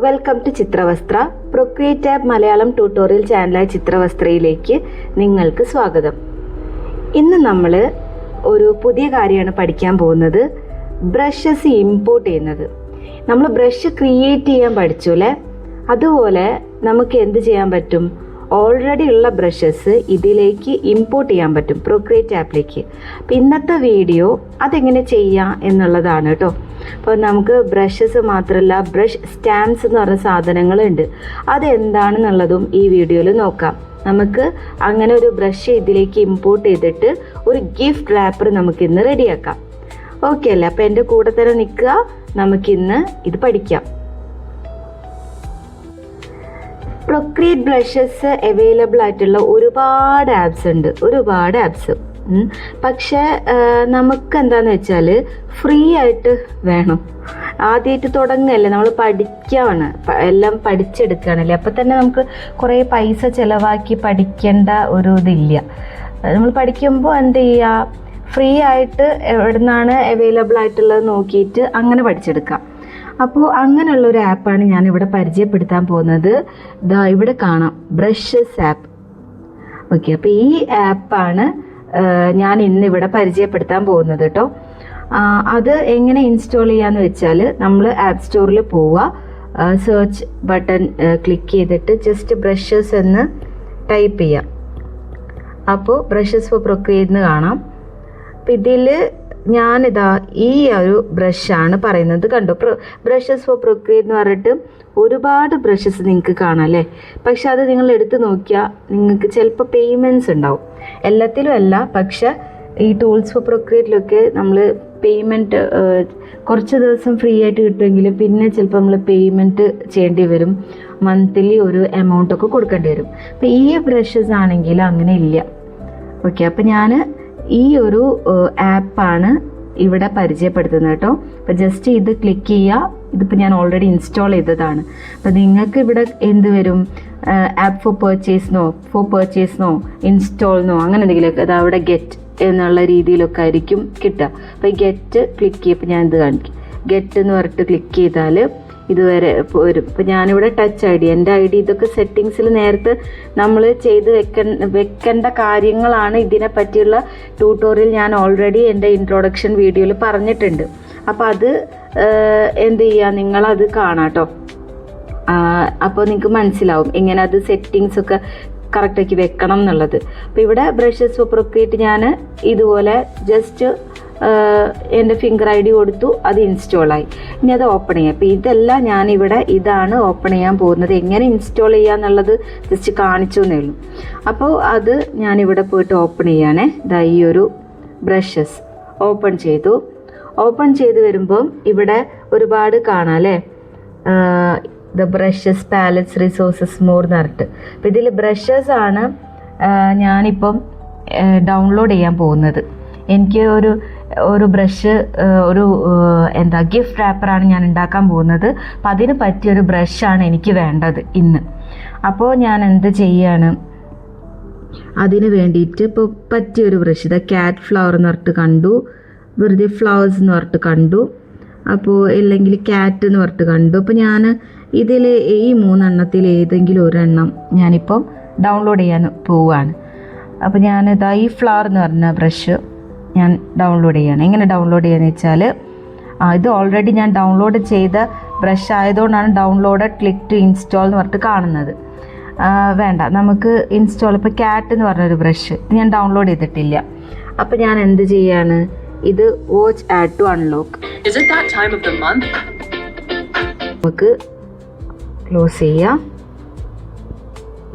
Welcome to Chithravasthra. Procreate app Malayalam tutorial ചാനലായ ചിത്രവസ്ത്രയിലേക്ക് നിങ്ങൾക്ക് സ്വാഗതം. ഇന്ന് നമ്മൾ ഒരു പുതിയ കാര്യമാണ് പഠിക്കാൻ പോകുന്നത്, ബ്രഷസ് ഇമ്പോർട്ട് ചെയ്യുന്നത്. നമ്മൾ ബ്രഷ് ക്രിയേറ്റ് ചെയ്യാൻ പഠിച്ചു അല്ലേ? അതുപോലെ നമുക്ക് എന്ത് ചെയ്യാൻ പറ്റും? ഓൾറെഡി ഉള്ള ബ്രഷസ് ഇതിലേക്ക് ഇമ്പോർട്ട് ചെയ്യാൻ പറ്റും പ്രൊക്രിയേറ്റ് ആപ്പിലേക്ക്. അപ്പം ഇന്നത്തെ വീഡിയോ അതെങ്ങനെ ചെയ്യാം എന്നുള്ളതാണ് കേട്ടോ. അപ്പോൾ നമുക്ക് ബ്രഷസ് മാത്രമല്ല, ബ്രഷ് സ്റ്റാമ്പ്സ് എന്ന് പറഞ്ഞ സാധനങ്ങളുണ്ട്. അതെന്താണെന്നുള്ളതും ഈ വീഡിയോയിൽ നോക്കാം. നമുക്ക് അങ്ങനെ ഒരു ബ്രഷ് ഇതിലേക്ക് ഇമ്പോർട്ട് ചെയ്തിട്ട് ഒരു ഗിഫ്റ്റ് റാപ്പർ നമുക്കിന്ന് റെഡിയാക്കാം. ഓക്കെ അല്ലേ? അപ്പോൾ എൻ്റെ കൂടെ തന്നെ നിൽക്കുക, നമുക്കിന്ന് ഇത് പഠിക്കാം. പ്രൊക്രിയേറ്റ് ബ്രഷസ് അവൈലബിൾ ആയിട്ടുള്ള ഒരുപാട് ആപ്സ്. പക്ഷേ നമുക്ക് എന്താണെന്ന് വെച്ചാൽ ഫ്രീ ആയിട്ട് വേണം. ആദ്യമായിട്ട് തുടങ്ങുകയല്ലേ, നമ്മൾ പഠിക്കുകയാണ്, എല്ലാം പഠിച്ചെടുക്കുകയാണല്ലേ. അപ്പം തന്നെ നമുക്ക് കുറേ പൈസ ചിലവാക്കി പഠിക്കേണ്ട ഒരു ഇതില്ല. നമ്മൾ പഠിക്കുമ്പോൾ എന്ത് ചെയ്യുക, ഫ്രീ ആയിട്ട് എവിടെ നിന്നാണ് അവൈലബിൾ ആയിട്ടുള്ളത് നോക്കിയിട്ട് അങ്ങനെ പഠിച്ചെടുക്കാം. അപ്പോൾ അങ്ങനെയുള്ളൊരു ആപ്പാണ് ഞാനിവിടെ പരിചയപ്പെടുത്താൻ പോകുന്നത്. ഇവിടെ കാണാം, ബ്രഷസ് ആപ്പ്. ഓക്കെ, അപ്പോൾ ഈ ആപ്പാണ് ഞാൻ ഇന്നിവിടെ പരിചയപ്പെടുത്താൻ പോകുന്നത് കേട്ടോ. അത് എങ്ങനെ ഇൻസ്റ്റാൾ ചെയ്യാന്ന് വെച്ചാൽ, നമ്മൾ ആപ്പ് സ്റ്റോറിൽ പോവുക, സെർച്ച് ബട്ടൺ ക്ലിക്ക് ചെയ്തിട്ട് ജസ്റ്റ് ബ്രഷസ് എന്ന് ടൈപ്പ് ചെയ്യാം. അപ്പോൾ ബ്രഷസ് ഫോർ പ്രൊക്രിയേറ്റ് എന്ന് കാണാം. അപ്പം ഇതിൽ ഞാനിതാ ഈ ഒരു ബ്രഷാണ് പറയുന്നത്. കണ്ടോ, ബ്രഷസ് ഫോർ പ്രൊക്രിയേറ്റ് എന്ന് പറഞ്ഞിട്ട് ഒരുപാട് ബ്രഷസ് നിങ്ങൾക്ക് കാണാം അല്ലേ? പക്ഷെ അത് നിങ്ങൾ എടുത്ത് നോക്കിയാൽ നിങ്ങൾക്ക് ചിലപ്പോൾ പേയ്മെൻറ്റ്സ് ഉണ്ടാവും. എല്ലാത്തിലും അല്ല, പക്ഷെ ഈ ടൂൾസ് ഫോർ പ്രൊക്രിയേറ്റിലൊക്കെ നമ്മൾ പേയ്മെൻറ്റ് കുറച്ച് ദിവസം ഫ്രീ ആയിട്ട് കിട്ടുമെങ്കിലും പിന്നെ ചിലപ്പോൾ നമ്മൾ പേയ്മെൻറ്റ് ചെയ്യേണ്ടി വരും. മന്ത്ലി ഒരു എമൗണ്ടൊക്കെ കൊടുക്കേണ്ടി വരും. അപ്പോൾ ഈ ബ്രഷസ് ആണെങ്കിൽ അങ്ങനെ ഇല്ല. ഓക്കെ, അപ്പോൾ ഞാൻ ഈ ഒരു ആപ്പാണ് ഇവിടെ പരിചയപ്പെടുത്തുന്നത് കേട്ടോ. അപ്പോൾ ജസ്റ്റ് ഇത് ക്ലിക്ക് ചെയ്യുക. ഇതിപ്പോൾ ഞാൻ ഓൾറെഡി ഇൻസ്റ്റാൾ ചെയ്തതാണ്. അപ്പോൾ നിങ്ങൾക്ക് ഇവിടെ എന്ത് വരും, ആപ്പ് ഫോർ പർച്ചേസ്നോ ഇൻസ്റ്റാൾന്നോ അങ്ങനെ എന്തെങ്കിലുമൊക്കെ അത് അവിടെ ഗെറ്റ് എന്നുള്ള രീതിയിലൊക്കെ ആയിരിക്കും കിട്ടുക. അപ്പോൾ ഗെറ്റ് ക്ലിക്ക് ചെയ്യുമ്പോൾ ഞാൻ ഇത് കാണിക്കും. ഗെറ്റ് എന്ന് പറഞ്ഞിട്ട് ക്ലിക്ക് ചെയ്താൽ ഇതുവരെ വരും. ഇപ്പോൾ ഞാനിവിടെ ടച്ച് ഐ ഡി, എൻ്റെ ഐ ഡി, ഇതൊക്കെ സെറ്റിങ്സിൽ നേരത്തെ നമ്മൾ ചെയ്ത് വെക്കേണ്ട കാര്യങ്ങളാണ്. ഇതിനെ പറ്റിയുള്ള ട്യൂട്ടോറിയൽ ഞാൻ ഓൾറെഡി എൻ്റെ ഇൻട്രൊഡക്ഷൻ വീഡിയോയിൽ പറഞ്ഞിട്ടുണ്ട്. അപ്പോൾ അത് എന്ത് ചെയ്യുക, നിങ്ങളത് കാണാം കേട്ടോ. അപ്പോൾ നിങ്ങൾക്ക് മനസ്സിലാവും എങ്ങനെ അത് സെറ്റിങ്സൊക്കെ കറക്റ്റാക്കി വെക്കണം എന്നുള്ളത്. അപ്പോൾ ഇവിടെ ബ്രഷസ് ഫോർ പ്രൊക്രിയേറ്റ് ഞാൻ ഇതുപോലെ ജസ്റ്റ് എൻ്റെ ഫിംഗർ ഐ ഡി കൊടുത്തു, അത് ഇൻസ്റ്റാളായി. ഇനി അത് ഓപ്പൺ ചെയ്യാം. അപ്പോൾ ഇതെല്ലാം ഞാനിവിടെ ഇതാണ് ഓപ്പൺ ചെയ്യാൻ പോകുന്നത്. എങ്ങനെ ഇൻസ്റ്റാൾ ചെയ്യുക എന്നുള്ളത് ജസ്റ്റ് കാണിച്ചു എന്നേ ഉള്ളൂ. അപ്പോൾ അത് ഞാനിവിടെ പോയിട്ട് ഓപ്പൺ ചെയ്യാനേ. ഇതാ ഈ ഒരു ബ്രഷസ് ഓപ്പൺ ചെയ്ത് വരുമ്പം ഇവിടെ ഒരുപാട് കാണാം അല്ലേ, the brushes palettes resources more എന്ന് പറഞ്ഞിട്ട്. അപ്പോൾ ഇതിൽ ബ്രഷസ് ആണ് ഞാനിപ്പം ഡൗൺലോഡ് ചെയ്യാൻ പോകുന്നത്. എനിക്ക് ഒരു ബ്രഷ് ഗിഫ്റ്റ് റാപ്പറാണ് ഞാൻ ഉണ്ടാക്കാൻ പോകുന്നത്. അപ്പം അതിന് പറ്റിയൊരു ബ്രഷാണ് എനിക്ക് വേണ്ടത് ഇന്ന്. അപ്പോൾ ഞാൻ എന്ത് ചെയ്യാണ്, അതിന് വേണ്ടിയിട്ട് ഇപ്പോൾ പറ്റിയൊരു ബ്രഷ്, ഇതാ ക്യാറ്റ് ഫ്ലവർ എന്ന് പറഞ്ഞിട്ട് കണ്ടു, വെറുതെ ഫ്ലവേഴ്സ് എന്ന് പറഞ്ഞിട്ട് കണ്ടു, അപ്പോൾ അല്ലെങ്കിൽ ക്യാറ്റ് എന്ന് പറഞ്ഞിട്ട് കണ്ടു. അപ്പോൾ ഞാൻ ഇതിൽ ഈ 3 എണ്ണത്തിൽ ഏതെങ്കിലും ഒരെണ്ണം ഞാനിപ്പം ഡൗൺലോഡ് ചെയ്യാൻ പോവുകയാണ്. അപ്പോൾ ഞാനിതാ ഈ ഫ്ലവർ എന്ന് പറഞ്ഞ ബ്രഷ് ഞാൻ ഡൗൺലോഡ് ചെയ്യണം. എങ്ങനെ ഡൗൺലോഡ് ചെയ്യാന്ന് വെച്ചാൽ, ഇത് ഓൾറെഡി ഞാൻ ഡൗൺലോഡ് ചെയ്ത ബ്രഷ് ആയതുകൊണ്ടാണ് ഡൗൺലോഡ് ക്ലിക്ക് ടു ഇൻസ്റ്റാൾ എന്ന് പറഞ്ഞിട്ട് കാണുന്നത്. വേണ്ട, നമുക്ക് ഇൻസ്റ്റാൾ. ഇപ്പോൾ ക്യാറ്റ് എന്ന് പറഞ്ഞൊരു ബ്രഷ് ഞാൻ ഡൗൺലോഡ് ചെയ്തിട്ടില്ല. അപ്പോൾ ഞാൻ എന്ത് ചെയ്യാണ്, ഇത് വാച്ച് ആഡ് ടു അൺലോക്ക് നമുക്ക് ക്ലോസ് ചെയ്യാം.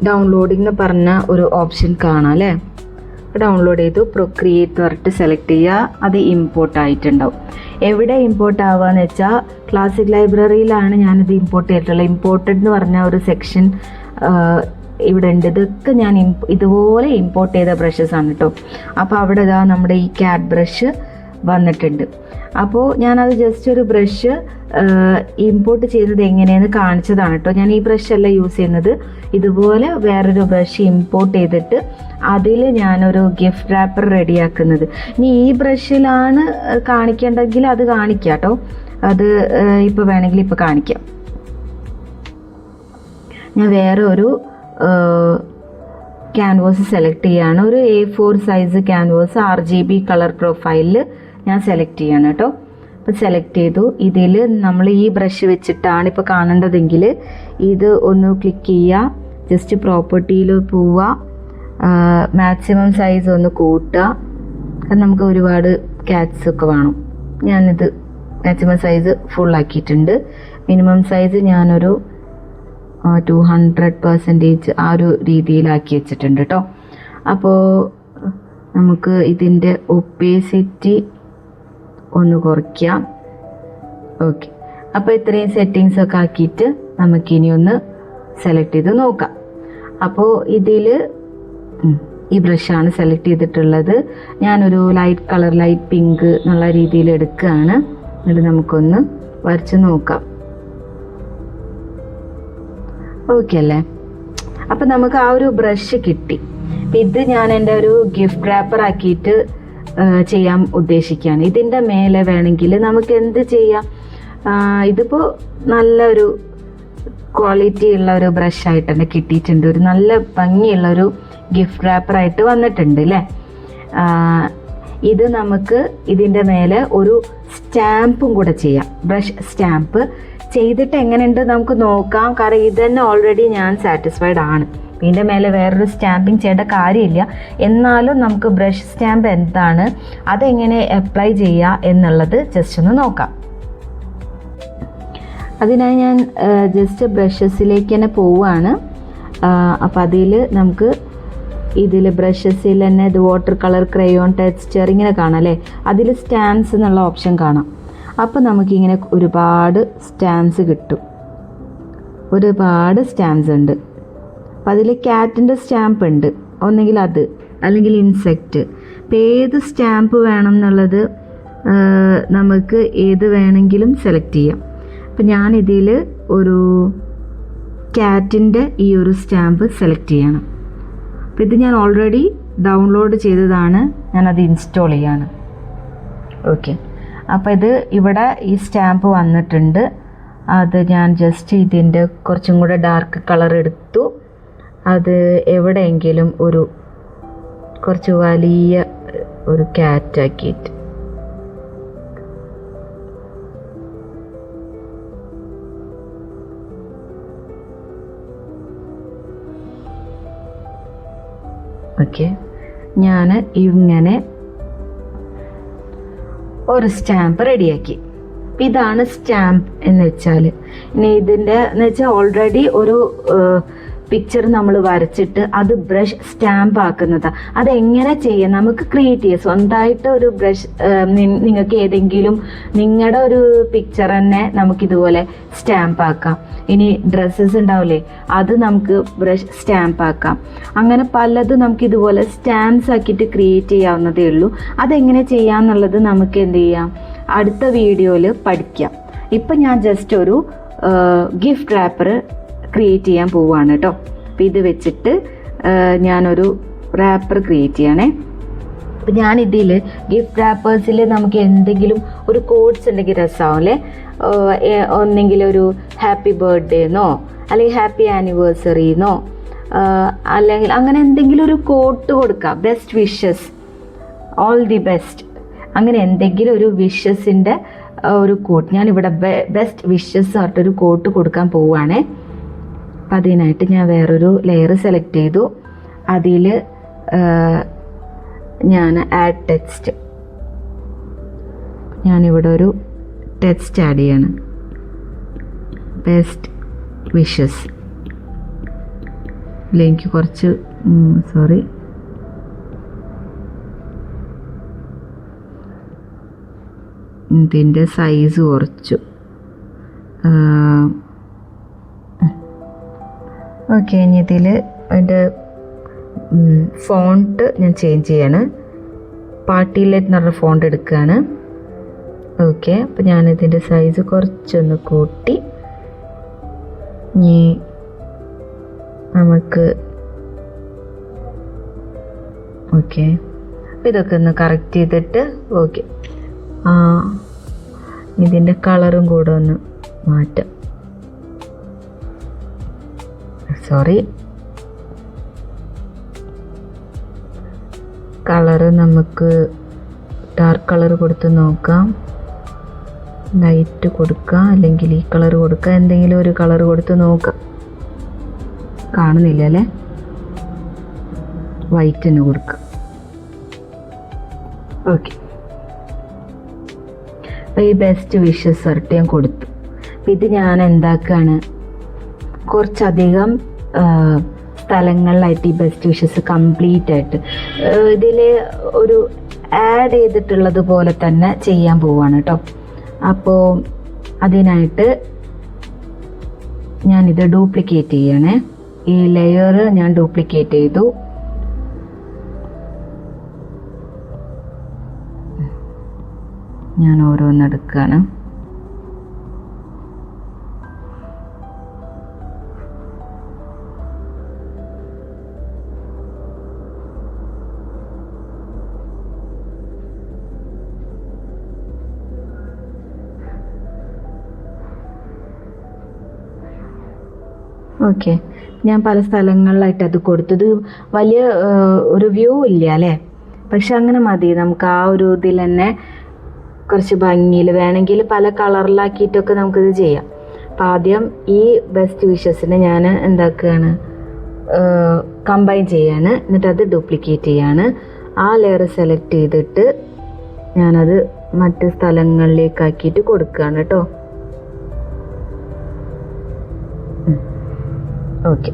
ഡൗൺലോഡിംഗ് എന്ന് പറഞ്ഞ ഒരു ഓപ്ഷൻ കാണാം അല്ലേ? ഡൗൺലോഡ് ചെയ്തു, പ്രൊക്രിയേറ്റ് എന്ന് പറഞ്ഞിട്ട് സെലക്ട് ചെയ്യുക. അത് ഇമ്പോർട്ട് ആയിട്ടുണ്ടാവും. എവിടെ ഇമ്പോർട്ട് ആവുകയെന്ന് വെച്ചാൽ ക്ലാസിക് ലൈബ്രറിയിലാണ് ഞാനിത് ഇമ്പോർട്ട് ചെയ്തിട്ടുള്ളത്. ഇമ്പോർട്ടഡ് എന്ന് പറഞ്ഞ ഒരു സെക്ഷൻ ഇവിടെ ഉണ്ട്. ഇതൊക്കെ ഞാൻ ഇതുപോലെ ഇമ്പോർട്ട് ചെയ്ത ബ്രഷസ് ആണ് കേട്ടോ. അപ്പോൾ അവിടെ ഇതാ നമ്മുടെ ഈ ക്യാറ്റ് ബ്രഷ് വന്നിട്ടുണ്ട്. അപ്പോൾ ഞാനത് ജസ്റ്റ് ഒരു ബ്രഷ് ഇമ്പോർട്ട് ചെയ്യുന്നത് എങ്ങനെയെന്ന് കാണിച്ചതാണ് കേട്ടോ. ഞാൻ ഈ ബ്രഷ് അല്ല യൂസ് ചെയ്യുന്നത്, ഇതുപോലെ വേറൊരു ബ്രഷ് ഇമ്പോർട്ട് ചെയ്തിട്ട് അതിൽ ഞാനൊരു ഗിഫ്റ്റ് റാപ്പർ റെഡിയാക്കുന്നത്. ഇനി ഈ ബ്രഷിലാണ് കാണിക്കേണ്ടെങ്കിൽ അത് കാണിക്കാം കേട്ടോ. അത് ഇപ്പോൾ വേണമെങ്കിൽ ഇപ്പോൾ കാണിക്കാം. ഞാൻ വേറെ ഒരു ക്യാൻവാസ് സെലക്ട് ചെയ്യുകയാണ്. ഒരു A4 size canvas RGB colour പ്രൊഫൈലിൽ ഞാൻ സെലക്ട് ചെയ്യാണ് കേട്ടോ. അപ്പോൾ സെലക്ട് ചെയ്തു. ഇതിൽ നമ്മൾ ഈ ബ്രഷ് വെച്ചിട്ടാണ് ഇപ്പോൾ കാണേണ്ടതെങ്കിൽ ഇത് ഒന്ന് ക്ലിക്ക് ചെയ്യുക, ജസ്റ്റ് പ്രോപ്പർട്ടിയിൽ പോവുക, മാക്സിമം സൈസ് ഒന്ന് കൂട്ടുക. കാരണം നമുക്ക് ഒരുപാട് ക്യാറ്റ്സ് ഒക്കെ വേണം. ഞാനിത് മാക്സിമം സൈസ് ഫുള്ളാക്കിയിട്ടുണ്ട്. മിനിമം സൈസ് ഞാനൊരു 200% ആ ഒരു രീതിയിലാക്കി വെച്ചിട്ടുണ്ട് കേട്ടോ. അപ്പോൾ നമുക്ക് ഇതിൻ്റെ ഒപ്പേസിറ്റി ഒന്ന് കുറയ്ക്കാം. ഓക്കെ, അപ്പോൾ ഇത്രയും സെറ്റിങ്സ് ഒക്കെ ആക്കിയിട്ട് നമുക്കിനി ഒന്ന് സെലക്ട് ചെയ്ത് നോക്കാം. അപ്പോൾ ഇതിൽ ഈ ബ്രഷാണ് സെലക്ട് ചെയ്തിട്ടുള്ളത്. ഞാനൊരു ലൈറ്റ് കളർ, ലൈറ്റ് പിങ്ക് എന്നുള്ള രീതിയിൽ എടുക്കുകയാണ്. എന്നിട്ട് നമുക്കൊന്ന് വരച്ച് നോക്കാം. ഓക്കെ അല്ലേ? അപ്പം നമുക്ക് ആ ഒരു ബ്രഷ് കിട്ടി. ഇത് ഞാൻ എൻ്റെ ഒരു ഗിഫ്റ്റ് റാപ്പർ ആക്കിയിട്ട് ചെയ്യാൻ ഉദ്ദേശിക്കുകയാണ്. ഇതിൻ്റെ മേലെ വേണമെങ്കിൽ നമുക്ക് എന്ത് ചെയ്യാം, ഇതിപ്പോൾ നല്ലൊരു ക്വാളിറ്റി ഉള്ള ഒരു ബ്രഷായിട്ട് തന്നെ കിട്ടിയിട്ടുണ്ട്. ഒരു നല്ല ഭംഗിയുള്ള ഒരു ഗിഫ്റ്റ് റാപ്പറായിട്ട് വന്നിട്ടുണ്ട് അല്ലേ. ഇത് നമുക്ക് ഇതിൻ്റെ മേലെ ഒരു സ്റ്റാമ്പും കൂടെ ചെയ്യാം. ബ്രഷ് സ്റ്റാമ്പ് ചെയ്തിട്ട് എങ്ങനെയുണ്ട് നമുക്ക് നോക്കാം. കാരണം ഇത് തന്നെ ഓൾറെഡി ഞാൻ സാറ്റിസ്ഫൈഡ് ആണ്. ഇതിൻ്റെ മേലെ വേറൊരു സ്റ്റാമ്പിങ് ചെയ്യേണ്ട കാര്യമില്ല. എന്നാലും നമുക്ക് ബ്രഷ് സ്റ്റാമ്പ് എന്താണ്, അതെങ്ങനെ അപ്ലൈ ചെയ്യുക എന്നുള്ളത് ജസ്റ്റ് ഒന്ന് നോക്കാം. അതിനായി ഞാൻ ജസ്റ്റ് ബ്രഷസിലേക്ക് തന്നെ പോവുകയാണ്. അപ്പോൾ അതിൽ നമുക്ക് ഇതിൽ ബ്രഷസിൽ തന്നെ ഇത് വാട്ടർ കളർ, ക്രയോൺ, ടെക്സ്ചർ ഇങ്ങനെ കാണാം അല്ലേ. അതിൽ സ്റ്റാൻസ് എന്നുള്ള ഓപ്ഷൻ കാണാം. അപ്പോൾ നമുക്കിങ്ങനെ ഒരുപാട് സ്റ്റാൻസ് കിട്ടും. ഒരുപാട് സ്റ്റാൻസ് ഉണ്ട്. അപ്പോൾ അതിൽ ക്യാറ്റിൻ്റെ സ്റ്റാമ്പ് ഉണ്ട്, ഒന്നെങ്കിൽ അത് അല്ലെങ്കിൽ ഇൻസെക്റ്റ്. അപ്പോൾ ഏത് സ്റ്റാമ്പ് വേണം എന്നുള്ളത് നമുക്ക് ഏത് വേണമെങ്കിലും സെലക്ട് ചെയ്യാം. അപ്പം ഞാനിതിൽ ഒരു ക്യാറ്റിൻ്റെ ഈ ഒരു സ്റ്റാമ്പ് സെലക്ട് ചെയ്യണം. അപ്പോൾ ഇത് ഞാൻ ഓൾറെഡി ഡൗൺലോഡ് ചെയ്തതാണ്, ഞാനത് ഇൻസ്റ്റാൾ ചെയ്യാണ്. ഓക്കെ, അപ്പോൾ ഇത് ഇവിടെ ഈ സ്റ്റാമ്പ് വന്നിട്ടുണ്ട്. അത് ഞാൻ ജസ്റ്റ് ഇതിൻ്റെ കുറച്ചും കൂടെ ഡാർക്ക് കളർ എടുത്തു. അത് എവിടെയെങ്കിലും ഒരു കുറച്ച് വലിയ ഒരു ക്യാറ്റാക്കിയിട്ട് ഓക്കെ, ഞാൻ ഇങ്ങനെ ഒരു സ്റ്റാമ്പ് റെഡിയാക്കി. ഇതാണ് സ്റ്റാമ്പ് എന്ന് വെച്ചാൽ. ഇനി ഇതിൻ്റെ എന്ന് വെച്ചാൽ ഓൾറെഡി ഒരു പിക്ചർ നമ്മൾ വരച്ചിട്ട് അത് ബ്രഷ് സ്റ്റാമ്പ് ആക്കുന്നതാണ്. അതെങ്ങനെ ചെയ്യാം, നമുക്ക് ക്രിയേറ്റ് ചെയ്യാം സ്വന്തമായിട്ട് ഒരു ബ്രഷ്. നിങ്ങൾക്ക് ഏതെങ്കിലും നിങ്ങളുടെ ഒരു പിക്ചർ തന്നെ നമുക്കിതുപോലെ സ്റ്റാമ്പ് ആക്കാം. ഇനി ഡ്രസ്സസ് ഉണ്ടാവില്ലേ, അത് നമുക്ക് ബ്രഷ് സ്റ്റാമ്പ് ആക്കാം. അങ്ങനെ പലതും നമുക്ക് ഇതുപോലെ സ്റ്റാമ്പ്സ് ആക്കിയിട്ട് ക്രിയേറ്റ് ചെയ്യാവുന്നതേ ഉള്ളൂ. അതെങ്ങനെ ചെയ്യാമെന്നുള്ളത് നമുക്ക് എന്ത് ചെയ്യാം, അടുത്ത വീഡിയോയിൽ പഠിക്കാം. ഇപ്പം ഞാൻ ജസ്റ്റ് ഒരു ഗിഫ്റ്റ് റാപ്പർ ക്രിയേറ്റ് ചെയ്യാൻ പോവുകയാണ് കേട്ടോ. അപ്പം ഇത് വെച്ചിട്ട് ഞാനൊരു റാപ്പർ ക്രിയേറ്റ് ചെയ്യണേ. അപ്പം ഞാനിതിൽ ഗിഫ്റ്റ് റാപ്പേഴ്സിൽ നമുക്ക് എന്തെങ്കിലും ഒരു കോഡ്സ് ഉണ്ടെങ്കിൽ രസമാവും അല്ലേ. ഒന്നെങ്കിൽ ഒരു ഹാപ്പി ബർത്ത്ഡേന്നോ അല്ലെങ്കിൽ ഹാപ്പി ആനിവേഴ്സറിന്നോ അല്ലെങ്കിൽ അങ്ങനെ എന്തെങ്കിലും ഒരു കോട്ട് കൊടുക്കാം. Best wishes, all the best, അങ്ങനെ എന്തെങ്കിലും ഒരു വിഷസിൻ്റെ ഒരു കോട്ട്. ഞാനിവിടെ ബെസ്റ്റ് വിഷസ് ആയിട്ടൊരു കോട്ട് കൊടുക്കാൻ പോവുകയാണേ. അപ്പം അതിനായിട്ട് ഞാൻ വേറൊരു ലെയർ സെലക്ട് ചെയ്തു. അതിൽ ഞാൻ ആഡ് ടെക്സ്റ്റ്, ഞാനിവിടെ ഒരു ടെക്സ്റ്റ് ആഡ് ചെയ്യാണ്. Best wishes. എനിക്ക് കുറച്ച് സോറി, ഇതിൻ്റെ സൈസ് കുറച്ചു. ഓക്കെ, ഇനി ഇതിൽ അതിൻ്റെ ഫോണ്ട് ഞാൻ ചേഞ്ച് ചെയ്യാണ്. പാർട്ടിലെറ്റ് എന്ന് പറഞ്ഞ ഫോണ്ട് എടുക്കുകയാണ്. ഓക്കെ, അപ്പോൾ ഞാനിതിൻ്റെ സൈസ് കുറച്ചൊന്ന് കൂട്ടി. ഇനി നമുക്ക് ഓക്കെ ഇതൊക്കെ ഒന്ന് കറക്റ്റ് ചെയ്തിട്ട് ഓക്കെ ഇതിൻ്റെ കളറും കൂടെ ഒന്ന് മാറ്റാം. സോറി, കളറ് നമുക്ക് ഡാർക്ക് കളർ കൊടുത്ത് നോക്കാം, ലൈറ്റ് കൊടുക്കാം, അല്ലെങ്കിൽ ഈ കളർ കൊടുക്കാം, എന്തെങ്കിലും ഒരു കളർ കൊടുത്ത് നോക്കാം. കാണുന്നില്ല അല്ലേ? വൈറ്റിന് കൊടുക്കാം. ഓക്കെ, അപ്പോൾ ഈ ബെസ്റ്റ് വിഷസ് ഷർട്ട് ഞാൻ കൊടുത്തു. അപ്പം ഇത് ഞാൻ എന്താക്കുകയാണ്, കുറച്ചധികം സ്ഥലങ്ങളിലായിട്ട് ഈ ബെസ്റ്റ് വിഷസ് കംപ്ലീറ്റ് ആയിട്ട് ഇതിൽ ഒരു ആഡ് ചെയ്തിട്ടുള്ളത് പോലെ തന്നെ ചെയ്യാൻ പോവുകയാണ് കേട്ടോ. അപ്പോൾ അതിനായിട്ട് ഞാനിത് ഡ്യൂപ്ലിക്കേറ്റ് ചെയ്യണേ. ഈ ലെയർ ഞാൻ ഡ്യൂപ്ലിക്കേറ്റ് ചെയ്തു. ഞാൻ ഓരോന്നെടുക്കുകയാണ്. ഓക്കെ, ഞാൻ പല സ്ഥലങ്ങളിലായിട്ട് അത് കൊടുത്തത് വലിയ ഒരു വ്യൂ ഇല്ല അല്ലേ, പക്ഷെ അങ്ങനെ മതി നമുക്ക്. ആ ഒരു ഇതിൽ തന്നെ കുറച്ച് ഭംഗിയിൽ വേണമെങ്കിൽ പല കളറിലാക്കിയിട്ടൊക്കെ നമുക്കിത് ചെയ്യാം. അപ്പം ആദ്യം ഈ ബെസ്റ്റ് വിഷസിനെ ഞാൻ എന്താക്കുകയാണ്, കമ്പൈൻ ചെയ്യാണ്, എന്നിട്ട് അത് ഡ്യൂപ്ലിക്കേറ്റ് ചെയ്യാണ്. ആ ലെയർ സെലക്ട് ചെയ്തിട്ട് ഞാനത് മറ്റ് സ്ഥലങ്ങളിലേക്കാക്കിയിട്ട് കൊടുക്കുകയാണ് കേട്ടോ. ഓക്കെ,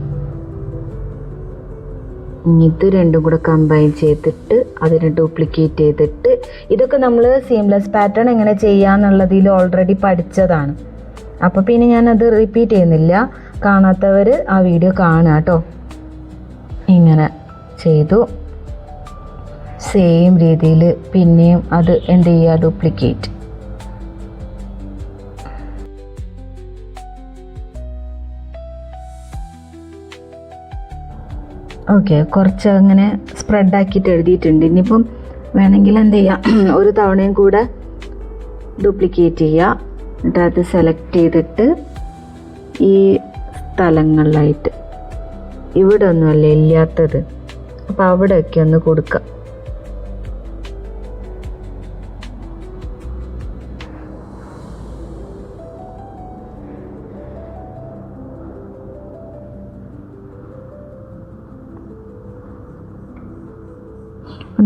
ഇത് രണ്ടും കൂടെ കമ്പൈൻ ചെയ്തിട്ട് അതിനെ ഡ്യൂപ്ലിക്കേറ്റ് ചെയ്തിട്ട്, ഇതൊക്കെ നമ്മൾ സീംലെസ് പാറ്റേൺ എങ്ങനെ ചെയ്യാന്നുള്ളതിൽ ഓൾറെഡി പഠിച്ചതാണ്. അപ്പോൾ പിന്നെ ഞാനത് റിപ്പീറ്റ് ചെയ്യുന്നില്ല. കാണാത്തവർ ആ വീഡിയോ കാണുക കേട്ടോ. ഇങ്ങനെ ചെയ്തു. സെയിം രീതിയിൽ പിന്നെയും അത് എന്ത് ചെയ്യുക, ഡ്യൂപ്ലിക്കേറ്റ്. ഓക്കെ, കുറച്ച് അങ്ങനെ സ്പ്രെഡാക്കിയിട്ട് എഴുതിയിട്ടുണ്ട്. ഇനിയിപ്പം വേണമെങ്കിൽ എന്ത് ചെയ്യാം, ഒരു തവണയും കൂടെ ഡ്യൂപ്ലിക്കേറ്റ് ചെയ്യുക. എന്നിട്ട് അത് സെലക്ട് ചെയ്തിട്ട് ഈ സ്ഥലങ്ങളിലായിട്ട്, ഇവിടെ ഒന്നുമല്ലേ ഇല്ലാത്തത്, അപ്പോൾ അവിടെയൊക്കെ ഒന്ന് കൊടുക്കുക.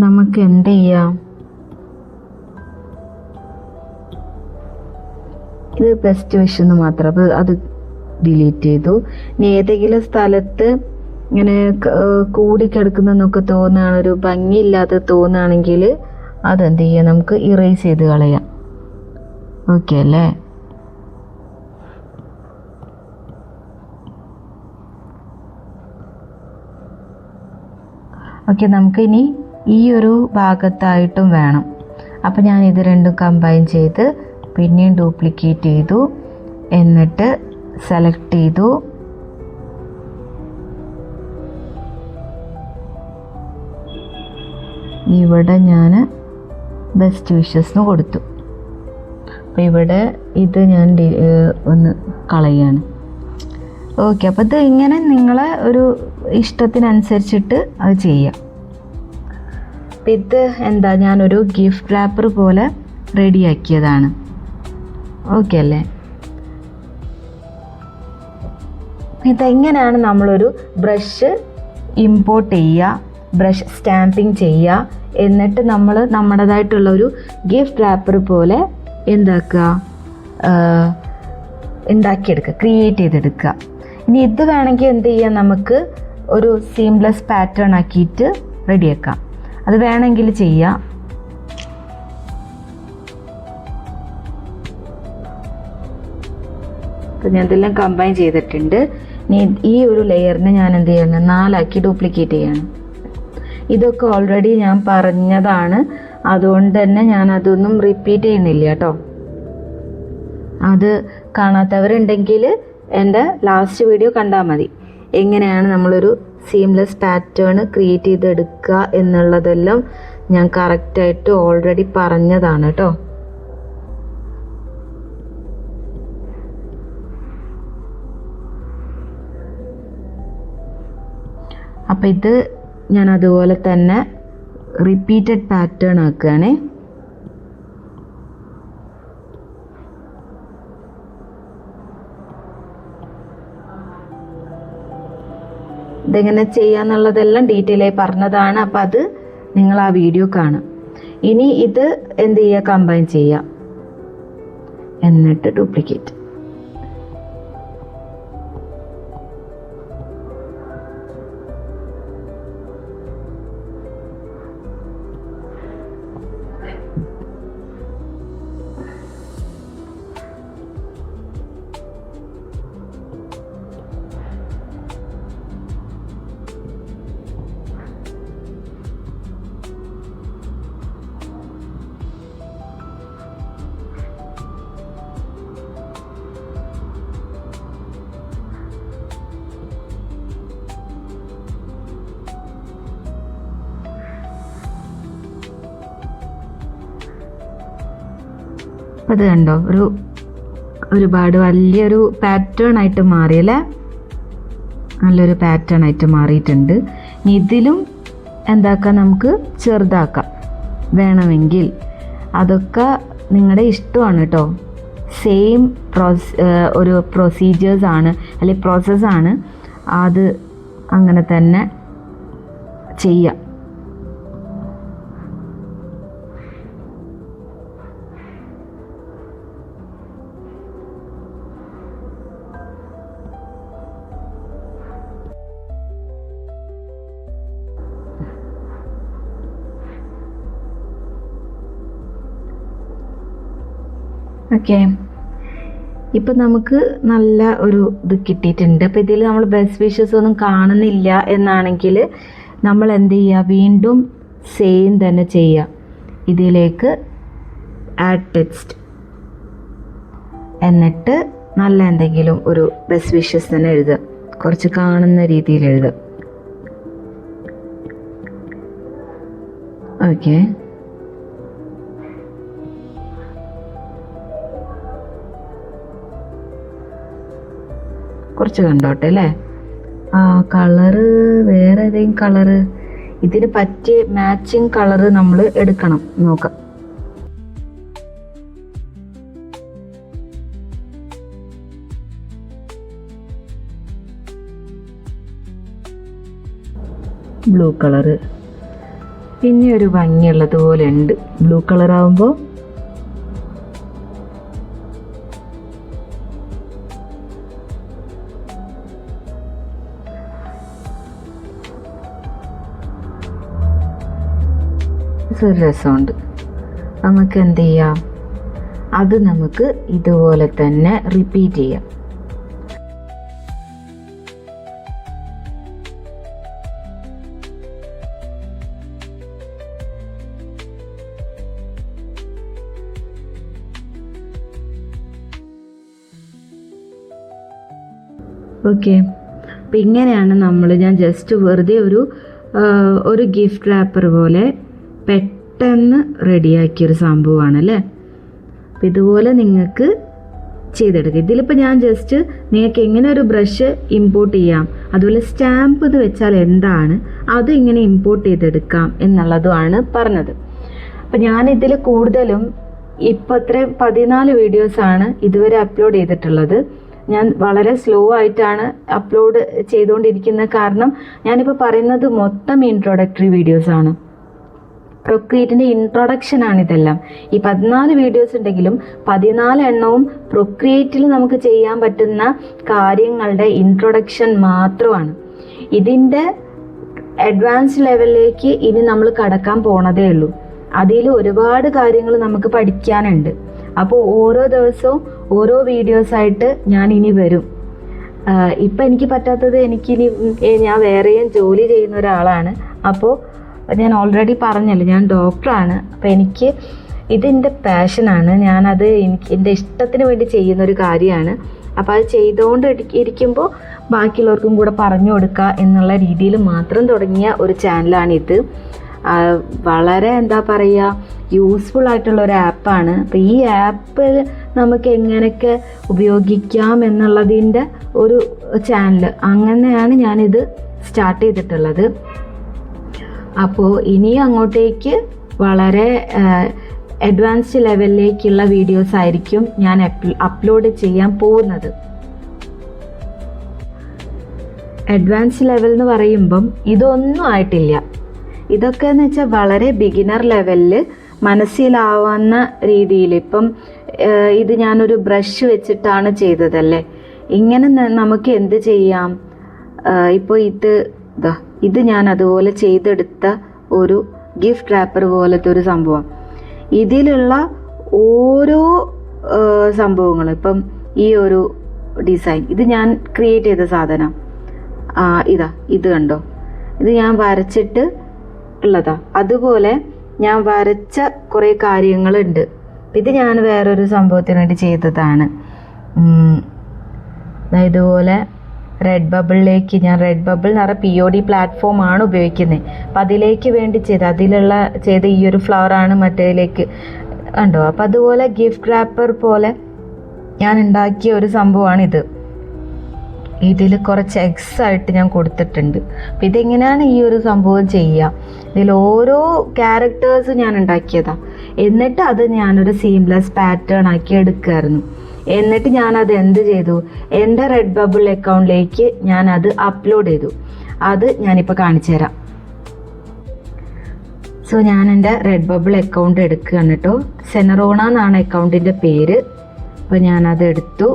നമുക്ക് എന്ത് ചെയ്യാം, ഇത് ബെസ്റ്റ് വിഷെന്ന് മാത്രം, അപ്പോൾ അത് ഡിലീറ്റ് ചെയ്തു. ഇനി ഏതെങ്കിലും സ്ഥലത്ത് ഇങ്ങനെ കൂടിക്കിടക്കുന്നതെന്നൊക്കെ തോന്നുകയാണ്, ഒരു ഭംഗിയില്ലാതെ തോന്നുകയാണെങ്കിൽ അതെന്ത് ചെയ്യാം, നമുക്ക് ഇറേസ് ചെയ്ത് കളയാം. ഓക്കെ അല്ലേ? ഓക്കെ, നമുക്ക് ഇനി ഈ ഒരു ഭാഗത്തായിട്ടും വേണം. അപ്പോൾ ഞാൻ ഇത് രണ്ടും കമ്പൈൻ ചെയ്ത് പിന്നെയും ഡ്യൂപ്ലിക്കേറ്റ് ചെയ്തു, എന്നിട്ട് സെലക്ട് ചെയ്തു. ഇവിടെ ഞാൻ ബെസ്റ്റ് വിഷസ് കൊടുത്തു. അപ്പോൾ ഇവിടെ ഇത് ഞാൻ ഒന്ന് കളയാണ്. ഓക്കെ, അപ്പോൾ ഇത് ഇങ്ങനെ നിങ്ങളെ ഒരു ഇഷ്ടത്തിനനുസരിച്ചിട്ട് അത് ചെയ്യാം. അപ്പം ഇത് എന്താ, ഞാനൊരു ഗിഫ്റ്റ് റാപ്പർ പോലെ റെഡിയാക്കിയതാണ്. ഓക്കെ അല്ലേ? ഇതെങ്ങനെയാണ് നമ്മളൊരു ബ്രഷ് ഇമ്പോർട്ട് ചെയ്യുക, ബ്രഷ് സ്റ്റാമ്പിങ് ചെയ്യുക, എന്നിട്ട് നമ്മൾ നമ്മുടേതായിട്ടുള്ള ഒരു ഗിഫ്റ്റ് റാപ്പർ പോലെ എന്താക്കുക, ഉണ്ടാക്കിയെടുക്കുക, ക്രിയേറ്റ് ചെയ്തെടുക്കുക. ഇനി ഇത് വേണമെങ്കിൽ എന്ത് ചെയ്യാം, നമുക്ക് ഒരു സീംലെസ് പാറ്റേൺ ആക്കിയിട്ട് റെഡിയാക്കാം. അത് വേണമെങ്കിൽ ചെയ്യാം. അപ്പോൾ ഞാൻ ഇതെല്ലാം കമ്പൈൻ ചെയ്തിട്ടുണ്ട്. ഇനി ഈ ഒരു ലെയറിനെ ഞാൻ എന്ത് ചെയ്യണം, 4 ഡ്യൂപ്ലിക്കേറ്റ് ചെയ്യണം. ഇതൊക്കെ ഓൾറെഡി ഞാൻ പറഞ്ഞതാണ്, അതുകൊണ്ട് തന്നെ ഞാൻ അതൊന്നും റിപ്പീറ്റ് ചെയ്യുന്നില്ല കേട്ടോ. അത് കാണാത്തവരുണ്ടെങ്കിൽ എൻ്റെ ലാസ്റ്റ് വീഡിയോ കണ്ടാൽ മതി. എങ്ങനെയാണ് നമ്മളൊരു സീംലെസ് പാറ്റേൺ ക്രിയേറ്റ് ചെയ്തെടുക്കുക എന്നുള്ളതെല്ലാം ഞാൻ കറക്റ്റായിട്ട് ഓൾറെഡി പറഞ്ഞതാണ് കേട്ടോ. അപ്പോൾ ഇത് ഞാൻ അതുപോലെ തന്നെ റിപ്പീറ്റഡ് പാറ്റേൺ ആക്കുകയാണേ. ഇതെങ്ങനെ ചെയ്യാന്നുള്ളതെല്ലാം ഡീറ്റെയിൽ ആയി പറഞ്ഞതാണ്. അപ്പം അത് നിങ്ങൾ ആ വീഡിയോ കാണാം. ഇനി ഇത് എന്ത് ചെയ്യുക, കമ്പൈൻ ചെയ്യാം, എന്നിട്ട് ഡ്യൂപ്ലിക്കേറ്റ്. അത് കണ്ടോ, ഒരുപാട് വലിയൊരു പാറ്റേൺ ആയിട്ട് മാറിയല്ലേ, നല്ലൊരു പാറ്റേൺ ആയിട്ട് മാറിയിട്ടുണ്ട്. ഇനി ഇതിലും എന്താക്കാം, നമുക്ക് ചെറുതാക്കാം വേണമെങ്കിൽ. അതൊക്കെ നിങ്ങളുടെ ഇഷ്ടമാണ് കേട്ടോ. സെയിം ഒരു പ്രൊസീജിയേഴ്സാണ് അല്ലെങ്കിൽ പ്രോസസ്സാണ്, അത് അങ്ങനെ തന്നെ ചെയ്യാം. ഓക്കെ, ഇപ്പം നമുക്ക് നല്ല ഒരു ഇത് കിട്ടിയിട്ടുണ്ട്. അപ്പോൾ ഇതിൽ നമ്മൾ ബെസ്റ്റ് വിഷസ് ഒന്നും കാണുന്നില്ല എന്നാണെങ്കിൽ നമ്മൾ എന്ത് ചെയ്യുക, വീണ്ടും സെയിം തന്നെ ചെയ്യുക. ഇതിലേക്ക് ആഡ് ടെക്സ്റ്റ്, എന്നിട്ട് നല്ല എന്തെങ്കിലും ഒരു ബെസ്റ്റ് വിഷസ് തന്നെ എഴുതുക, കുറച്ച് കാണുന്ന രീതിയിൽ എഴുതുക. ഓക്കെ, കുറച്ച് കണ്ടോട്ടെ അല്ലേ. ആ കളറ് വേറെ ഏതെങ്കിലും കളറ്, ഇതിന് പറ്റിയ മാച്ചിങ് കളറ് നമ്മൾ എടുക്കണം, നോക്കാം. ബ്ലൂ കളറ് പിന്നെ ഒരു ഭംഗിയുള്ളതുപോലെ ഉണ്ട്. ബ്ലൂ കളറാകുമ്പോൾ ഒരു രസമുണ്ട്. നമുക്ക് എന്ത് ചെയ്യാം, അത് നമുക്ക് ഇതുപോലെ തന്നെ റിപ്പീറ്റ് ചെയ്യാം. ഓക്കെ, അപ്പം ഇങ്ങനെയാണ് ഞാൻ ജസ്റ്റ് വെറുതെ ഒരു ഗിഫ്റ്റ് റാപ്പർ പോലെ പെട്ടെന്ന് റെഡിയാക്കിയൊരു സംഭവമാണല്ലേ. അപ്പം ഇതുപോലെ നിങ്ങൾക്ക് ചെയ്തെടുക്കുക. ഇതിലിപ്പോൾ ഞാൻ ജസ്റ്റ് നിങ്ങൾക്ക് എങ്ങനെ ഒരു ബ്രഷ് ഇമ്പോർട്ട് ചെയ്യാം, അതുപോലെ സ്റ്റാമ്പ് ഇത് വെച്ചാൽ എന്താണ്, അത് ഇങ്ങനെ ഇമ്പോർട്ട് ചെയ്തെടുക്കാം എന്നുള്ളതുമാണ് പറഞ്ഞത്. അപ്പം ഞാനിതിൽ കൂടുതലും ഇപ്പോൾ 14 വീഡിയോസാണ് ഇതുവരെ അപ്ലോഡ് ചെയ്തിട്ടുള്ളത്. ഞാൻ വളരെ സ്ലോ ആയിട്ടാണ് അപ്ലോഡ് ചെയ്തുകൊണ്ടിരിക്കുന്നത്. കാരണം ഞാനിപ്പോൾ പറയുന്നത് മൊത്തം ഇൻട്രോഡക്ടറി വീഡിയോസാണ്, പ്രൊക്രിയേറ്റിൻ്റെ ഇൻട്രൊഡക്ഷനാണ് ഇതെല്ലാം. ഈ 14 വീഡിയോസ് ഉണ്ടെങ്കിലും 14 എണ്ണവും പ്രൊക്രിയേറ്റിൽ നമുക്ക് ചെയ്യാൻ പറ്റുന്ന കാര്യങ്ങളുടെ ഇൻട്രൊഡക്ഷൻ മാത്രമാണ്. ഇതിൻ്റെ അഡ്വാൻസ് ലെവലിലേക്ക് ഇനി നമ്മൾ കടക്കാൻ പോണതേ ഉള്ളൂ. അതിൽ ഒരുപാട് കാര്യങ്ങൾ നമുക്ക് പഠിക്കാനുണ്ട്. അപ്പോൾ ഓരോ ദിവസവും ഓരോ വീഡിയോസായിട്ട് ഞാൻ ഇനി വരും. ഇപ്പം എനിക്ക് പറ്റാത്തത്, ഞാൻ വേറെയും ജോലി ചെയ്യുന്ന ഒരാളാണ്. അപ്പോൾ ഞാൻ ഓൾറെഡി പറഞ്ഞല്ലോ, ഞാൻ ഡോക്ടറാണ്. അപ്പോൾ എനിക്ക് ഇതെൻ്റെ പാഷനാണ്. ഞാനത് എൻ്റെ ഇഷ്ടത്തിന് വേണ്ടി ചെയ്യുന്നൊരു കാര്യമാണ്. അപ്പോൾ അത് ചെയ്തുകൊണ്ട് ഇരിക്കുമ്പോൾ ബാക്കിയുള്ളവർക്കും കൂടെ പറഞ്ഞു കൊടുക്കുക എന്നുള്ള രീതിയിൽ മാത്രം തുടങ്ങിയ ഒരു ചാനലാണിത്. വളരെ എന്താ പറയുക, യൂസ്ഫുൾ ആയിട്ടുള്ള ഒരു ആപ്പാണ്. അപ്പോൾ ഈ ആപ്പ് നമുക്ക് എങ്ങനെയൊക്കെ ഉപയോഗിക്കാം എന്നുള്ളതിൻ്റെ ഒരു ചാനൽ, അങ്ങനെയാണ് ഞാനിത് സ്റ്റാർട്ട് ചെയ്തിട്ടുള്ളത്. അപ്പോൾ ഇനിയും അങ്ങോട്ടേക്ക് വളരെ അഡ്വാൻസ്ഡ് ലെവലിലേക്കുള്ള വീഡിയോസ് ആയിരിക്കും ഞാൻ അപ്ലോഡ് ചെയ്യാൻ പോകുന്നത്. അഡ്വാൻസ്ഡ് ലെവൽ എന്ന് പറയുമ്പം ഇതൊന്നും ആയിട്ടില്ല. ഇതൊക്കെ എന്ന് വെച്ചാൽ വളരെ ബിഗിനർ ലെവലിൽ മനസ്സിലാവുന്ന രീതിയിൽ. ഇപ്പം ഇത് ഞാനൊരു ബ്രഷ് വെച്ചിട്ടാണ് ചെയ്തതല്ലേ, ഇങ്ങനെ നമുക്ക് എന്ത് ചെയ്യാം. ഇപ്പോൾ ഇത് ഞാൻ അതുപോലെ ചെയ്തെടുത്ത ഒരു ഗിഫ്റ്റ് റാപ്പർ പോലത്തെ ഒരു സംഭവം. ഇതിലുള്ള ഓരോ സംഭവങ്ങളും, ഇപ്പം ഈ ഒരു ഡിസൈൻ ഇത് ഞാൻ ക്രിയേറ്റ് ചെയ്ത സാധനം, ഇത് കണ്ടോ, ഇത് ഞാൻ വരച്ചിട്ട് ഉള്ളതാ. അതുപോലെ ഞാൻ വരച്ച കുറേ കാര്യങ്ങളുണ്ട്. ഇത് ഞാൻ വേറൊരു സംഭവത്തിന് വേണ്ടി ചെയ്തതാണ്. ഇതുപോലെ റെഡ് ബബിളിലേക്ക് ഞാൻ റെഡ് ബബിൾ എന്ന് പറഞ്ഞാൽ POD പ്ലാറ്റ്ഫോമാണ് ഉപയോഗിക്കുന്നത്. അപ്പം അതിലേക്ക് വേണ്ടി ചെയ്ത ഈ ഒരു ഫ്ലവറാണ് മറ്റേതിലേക്ക് കണ്ടോ. അപ്പം അതുപോലെ ഗിഫ്റ്റ് റാപ്പർ പോലെ ഞാൻ ഉണ്ടാക്കിയ ഒരു സംഭവമാണിത്. ഇതിൽ കുറച്ച് എഗ്സ് ആയിട്ട് ഞാൻ കൊടുത്തിട്ടുണ്ട്. അപ്പം ഇതെങ്ങനെയാണ് ഈ ഒരു സംഭവം ചെയ്യുക, ഇതിൽ ഓരോ ക്യാരക്ടേഴ്സ് ഞാൻ ഉണ്ടാക്കിയതാണ്. എന്നിട്ട് അത് ഞാനൊരു സീംലെസ് പാറ്റേൺ ആക്കി എടുക്കുമായിരുന്നു. എന്നിട്ട് ഞാനത് എന്ത് ചെയ്തു, എൻ്റെ റെഡ് ബബിൾ അക്കൗണ്ടിലേക്ക് ഞാനത് അപ്ലോഡ് ചെയ്തു. അത് ഞാനിപ്പോൾ കാണിച്ചു തരാം. സോ ഞാൻ എൻ്റെ റെഡ് ബബിൾ അക്കൗണ്ട് എടുക്കുകയാണ് കേട്ടോ. സെനറോണ എന്നാണ് അക്കൗണ്ടിൻ്റെ പേര്. അപ്പോൾ ഞാനത് എടുത്തു.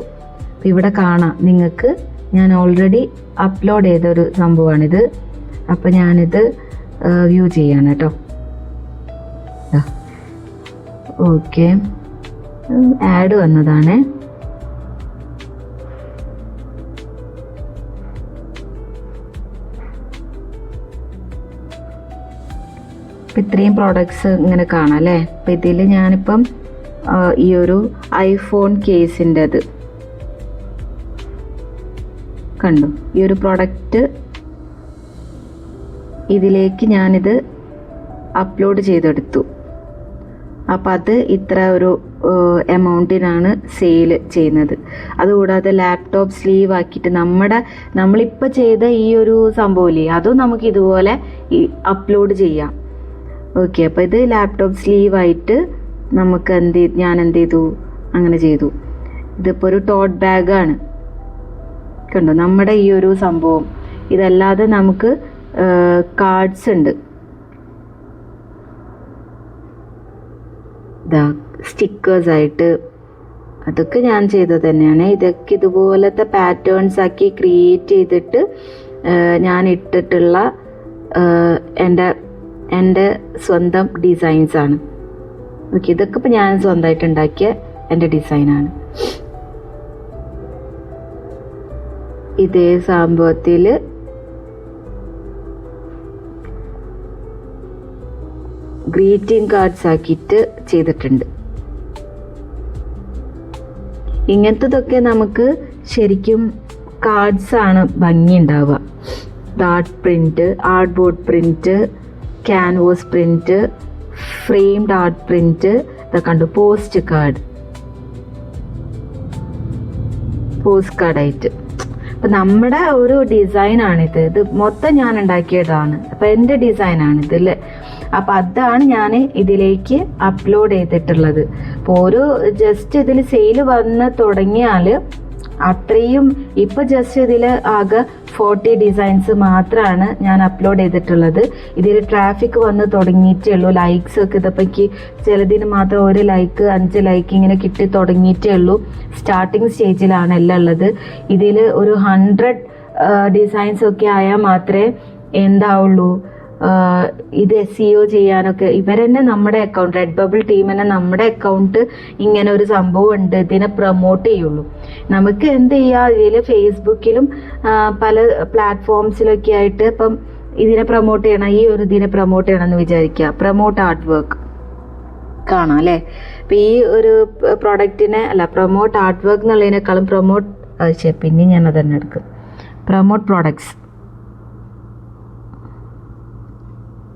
ഇവിടെ കാണാം നിങ്ങൾക്ക്, ഞാൻ ഓൾറെഡി അപ്ലോഡ് ചെയ്തൊരു സംഭവമാണിത്. അപ്പോൾ ഞാനിത് വ്യൂ ചെയ്യാണ് കേട്ടോ. ഓക്കെ, ആഡ് വന്നതാണ്. അപ്പം ഇത്രയും പ്രോഡക്ട്സ് ഇങ്ങനെ കാണാം അല്ലേ. അപ്പം ഇതിൽ ഞാനിപ്പം ഈ ഒരു ഐഫോൺ കേസിൻ്റെത് കണ്ടു. ഈ ഒരു പ്രൊഡക്റ്റ് ഇതിലേക്ക് ഞാനിത് അപ്ലോഡ് ചെയ്തെടുത്തു. അപ്പം അത് ഇത്ര ഒരു എമൗണ്ടിനാണ് സെയിൽ ചെയ്യുന്നത്. അതുകൂടാതെ ലാപ്ടോപ്പ് സ്ലീവ് ആക്കിയിട്ട് നമ്മളിപ്പോൾ ചെയ്ത ഈ ഒരു സംഭവമില്ലേ, അതും നമുക്ക് ഇതുപോലെ അപ്ലോഡ് ചെയ്യാം. ഓക്കെ, അപ്പോൾ ഇത് ലാപ്ടോപ്പ് സ്ലീവായിട്ട് നമുക്ക് ഞാൻ എന്ത് ചെയ്തു, അങ്ങനെ ചെയ്തു. ഇതിപ്പോൾ ഒരു ടോട്ട് ബാഗാണ് കണ്ടോ നമ്മുടെ ഈ ഒരു സംഭവം. ഇതല്ലാതെ നമുക്ക് കാർഡ്സ് ഉണ്ട്, സ്റ്റിക്കേഴ്സ് ആയിട്ട്. അതൊക്കെ ഞാൻ ചെയ്തത് തന്നെയാണ്. ഇതൊക്കെ ഇതുപോലത്തെ പാറ്റേൺസ് ആക്കി ക്രിയേറ്റ് ചെയ്തിട്ട് ഞാൻ ഇട്ടിട്ടുള്ള എൻ്റെ സ്വന്തം ഡിസൈൻസാണ്. ഓക്കെ, ഇതൊക്കെ ഇപ്പോൾ ഞാൻ സ്വന്തമായിട്ട് ഉണ്ടാക്കിയ എൻ്റെ ഡിസൈനാണ്. ഇതേ സംഭവത്തിൽ ഗ്രീറ്റിംഗ് കാർഡ്സ് ആക്കിയിട്ട് ചെയ്തിട്ടുണ്ട്. ഇങ്ങനത്തതൊക്കെ നമുക്ക് ശരിക്കും കാർഡ്സ് ആണ് ഭംഗി ഉണ്ടാവുക. Art print, art board print, canvas print, framed art print, ഇതൊക്കെ കണ്ടു. പോസ്റ്റ് കാർഡായിട്ട്. അപ്പം നമ്മുടെ ഒരു ഡിസൈനാണിത്. ഇത് മൊത്തം ഞാൻ ഉണ്ടാക്കിയതാണ്. അപ്പം എൻ്റെ ഡിസൈനാണിത് അല്ലേ. അപ്പം അതാണ് ഞാൻ ഇതിലേക്ക് അപ്ലോഡ് ചെയ്തിട്ടുള്ളത്. അപ്പോൾ ഒരു ജസ്റ്റ് ഇതിൽ സെയിൽ വന്ന് തുടങ്ങിയാൽ അത്രയും, ഇപ്പോൾ ജസ്റ്റ് ഇതിൽ ആകെ 40 ഡിസൈൻസ് മാത്രമാണ് ഞാൻ അപ്ലോഡ് ചെയ്തിട്ടുള്ളത്. ഇതിൽ ട്രാഫിക് വന്ന് തുടങ്ങിയിട്ടേ ഉള്ളൂ. ലൈക്സ് ഒക്കെ ഇതിപ്പോൾ എനിക്ക് ചിലതിന് മാത്രം 1 ലൈക്ക് 5 ലൈക്ക് ഇങ്ങനെ കിട്ടി തുടങ്ങിയിട്ടേ ഉള്ളൂ. സ്റ്റാർട്ടിങ് സ്റ്റേജിലാണ് എല്ലാം ഉള്ളത്. ഇതിൽ ഒരു 100 ഡിസൈൻസ് ഒക്കെ ആയാൽ മാത്രമേ എന്താവുള്ളൂ, ഇത് SEO ചെയ്യാനൊക്കെ. ഇവരെന്നെ നമ്മുടെ അക്കൗണ്ട്, റെഡ് ബബിൾ ടീം തന്നെ നമ്മുടെ അക്കൗണ്ട് ഇങ്ങനെ ഒരു സംഭവം ഉണ്ട്, ഇതിനെ പ്രൊമോട്ട് ചെയ്യുള്ളൂ. നമുക്ക് എന്ത് ചെയ്യാം, ഇതിൽ ഫേസ്ബുക്കിലും പല പ്ലാറ്റ്ഫോംസിലൊക്കെ ആയിട്ട് ഇപ്പം ഇതിനെ പ്രൊമോട്ട് ചെയ്യണം, ഈ ഒരു ഇതിനെ പ്രൊമോട്ട് ചെയ്യണം എന്ന് വിചാരിക്കുക. പ്രൊമോട്ട് ആർട്ട് വർക്ക് കാണാം അല്ലേ. അപ്പം ഈ ഒരു പ്രൊഡക്റ്റിനെ പ്രൊമോട്ട് ആർട്ട് വർക്ക് എന്നുള്ളതിനേക്കാളും പിന്നെ ഞാൻ അതന്നെ എടുക്കും, പ്രൊമോട്ട് പ്രോഡക്ട്സ്.